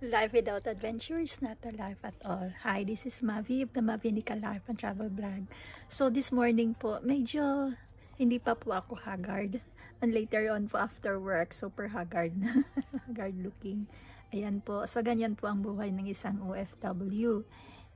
Life without adventure is not a life at all. Hi, this is Mavi of the Mavinica Life and Travel Vlog. So this morning po, medyo hindi pa po ako haggard. And later on po after work, super haggard na. Haggard looking. Ayan po. So ganyan po ang buhay ng isang OFW.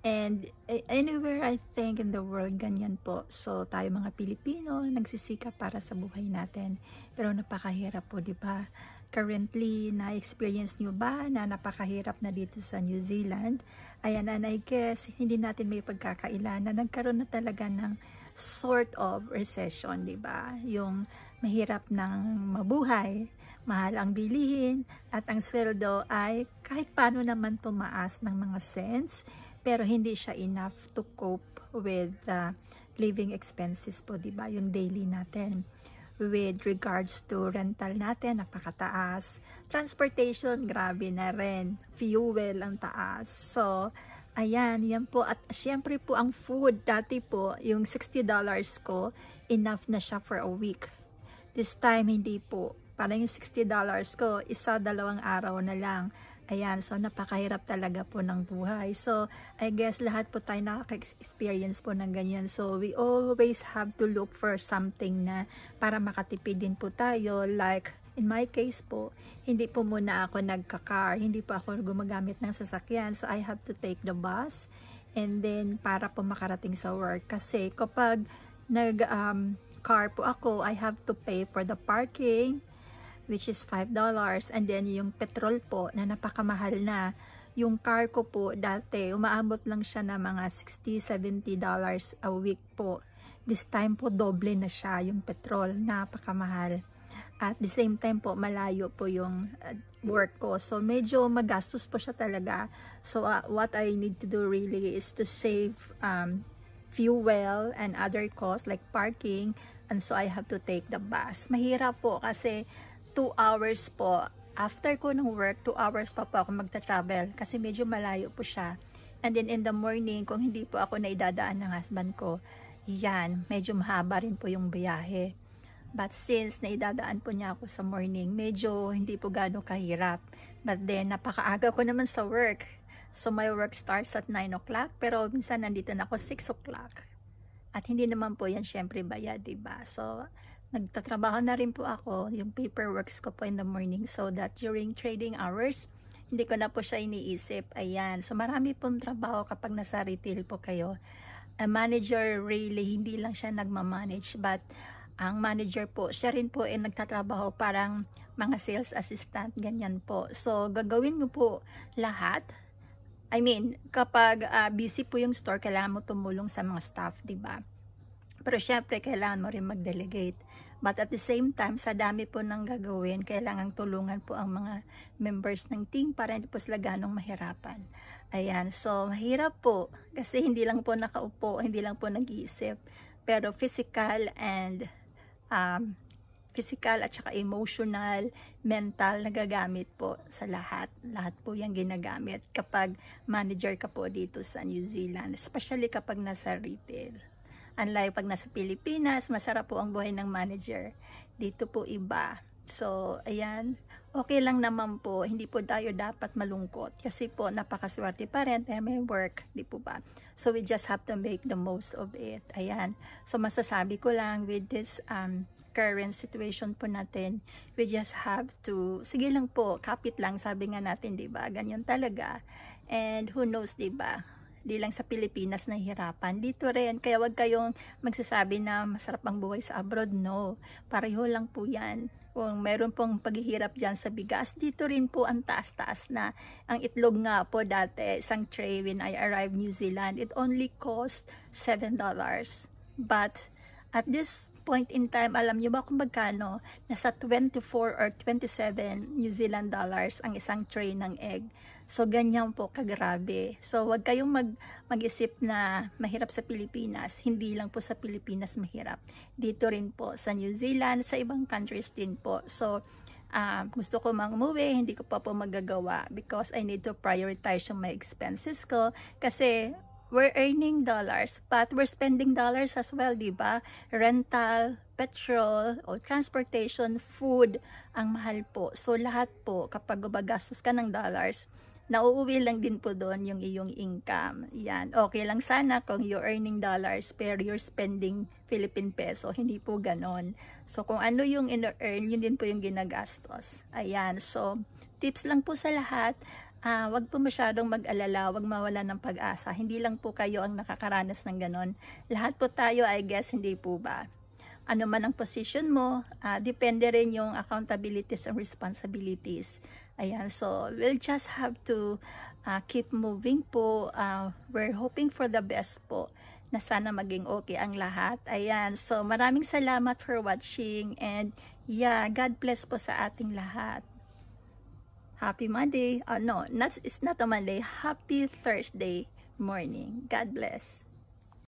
And anywhere I think in the world, ganyan po. So tayo mga Pilipino, nagsisikap para sa buhay natin. Pero napakahirap po, di ba? Currently, na-experience nyo ba na napakahirap na dito sa New Zealand? Ayan, and I guess, hindi natin may pagkakailan na nagkaroon na talaga ng sort of recession, di ba? Yung mahirap ng mabuhay, mahal ang bilihin, at ang sweldo ay kahit paano naman tumaas ng mga cents, pero hindi siya enough to cope with living expenses po, di ba? Yung daily natin. With regards to rental natin, napakataas. Transportation, grabe na rin. Fuel, ang taas. So, ayan, yan po. At syempre po, ang food, dati po, yung $60 ko, enough na siya for a week. This time, hindi po. Parang yung $60 ko, isa-dalawang araw na lang. Ayan, so napakahirap talaga po ng buhay. So, I guess lahat po tayo nakaka-experience po ng ganyan. So, we always have to look for something na para makatipid din po tayo. Like, in my case po, hindi po muna ako nagka-car. Hindi po ako gumagamit ng sasakyan. So, I have to take the bus. And then, para po makarating sa work. Kasi kapag nag-car po ako, I have to pay for the parking, which is $5, and then yung petrol po na napakamahal na. Yung car ko po dati umaabot lang siya na mga $60-70 a week po. This time po doble na siya yung petrol, napakamahal. At the same time po malayo po yung work ko, so medyo magastos po siya talaga. So what I need to do really is to save fuel and other costs like parking, and so I have to take the bus. Mahirap po kasi 2 hours po. After ko ng work, 2 hours pa po ako magta-travel kasi medyo malayo po siya. And then in the morning, kung hindi po ako naidadaan ng husband ko, yan, medyo mahaba rin po yung biyahe. But since naidadaan po niya ako sa morning, medyo hindi po gano'ng kahirap. But then, napakaaga ko naman sa work. So my work starts at 9 o'clock, pero minsan nandito na ako 6 o'clock. At hindi naman po yan syempre bayad, diba? So, nagtatrabaho na rin po ako, yung paperworks ko po in the morning, so that during trading hours, hindi ko na po siya iniisip. Ayan, so marami pong trabaho kapag nasa retail po kayo. A manager really, hindi lang siya nagmamanage, but ang manager po, siya rin po ay nagtatrabaho parang mga sales assistant, ganyan po. So, gagawin mo po lahat. I mean, kapag busy po yung store, kailangan mo tumulong sa mga staff, diba? Pero syempre, kailangan mo rin mag-delegate. But at the same time, sa dami po ng gagawin, kailangan tulungan po ang mga members ng team para hindi po sila ganong mahirapan. Ayan, so mahirap po. Kasi hindi lang po nakaupo, hindi lang po nag-iisip. Pero physical at saka emotional, mental, nagagamit po sa lahat. Lahat po yung ginagamit kapag manager ka po dito sa New Zealand. Especially kapag nasa retail. Unlike pag nasa Pilipinas, masarap po ang buhay ng manager. Dito po iba. So, ayan. Okay lang naman po. Hindi po tayo dapat malungkot. Kasi po, napakaswerte pa rin. May work. Di po ba? So, we just have to make the most of it. Ayan. So, masasabi ko lang with this current situation po natin, we just have to, sige lang po, kapit lang. Sabi nga natin, di ba? Ganyan talaga. And who knows, di ba? Di lang sa Pilipinas nahihirapan, dito rin. Kaya wag kayong magsasabi na masarap ang buhay sa abroad. No, pareho lang po yan. Kung meron pong paghihirap dyan sa bigas, dito rin po ang taas-taas na. Ang itlog nga po dati, isang tray when I arrived New Zealand, it only cost $7. But at this point in time, alam nyo ba kung magkano? Nasa 24 or 27 New Zealand dollars ang isang tray ng egg. So, ganyan po kagrabe. So, wag kayong mag-isip na mahirap sa Pilipinas. Hindi lang po sa Pilipinas mahirap. Dito rin po sa New Zealand, sa ibang countries din po. So, gusto ko mang umuwi, hindi ko pa po magagawa because I need to prioritize yung my expenses ko. Kasi, we're earning dollars, but we're spending dollars as well, diba? Rental, petrol, or transportation, food, ang mahal po. So, lahat po, kapag gumagastos ka ng dollars, nauuwi lang din po doon yung iyong income. Yan, okay lang sana kung you're earning dollars pero you're spending Philippine peso, hindi po ganon. So kung ano yung in-earn, yun din po yung ginagastos. Ayan, so tips lang po sa lahat. Wag po masyadong mag-alala, wag mawala ng pag-asa. Hindi lang po kayo ang nakakaranas ng ganon. Lahat po tayo, I guess, hindi po ba? Ano man ang position mo, depende rin yung accountabilities and responsibilities. Ayan, so we'll just have to keep moving po. We're hoping for the best po, na sana maging okay ang lahat. Ayan, so maraming salamat for watching, and yeah, God bless po sa ating lahat. Happy Monday. No, it's not a Monday. Happy Thursday morning. God bless.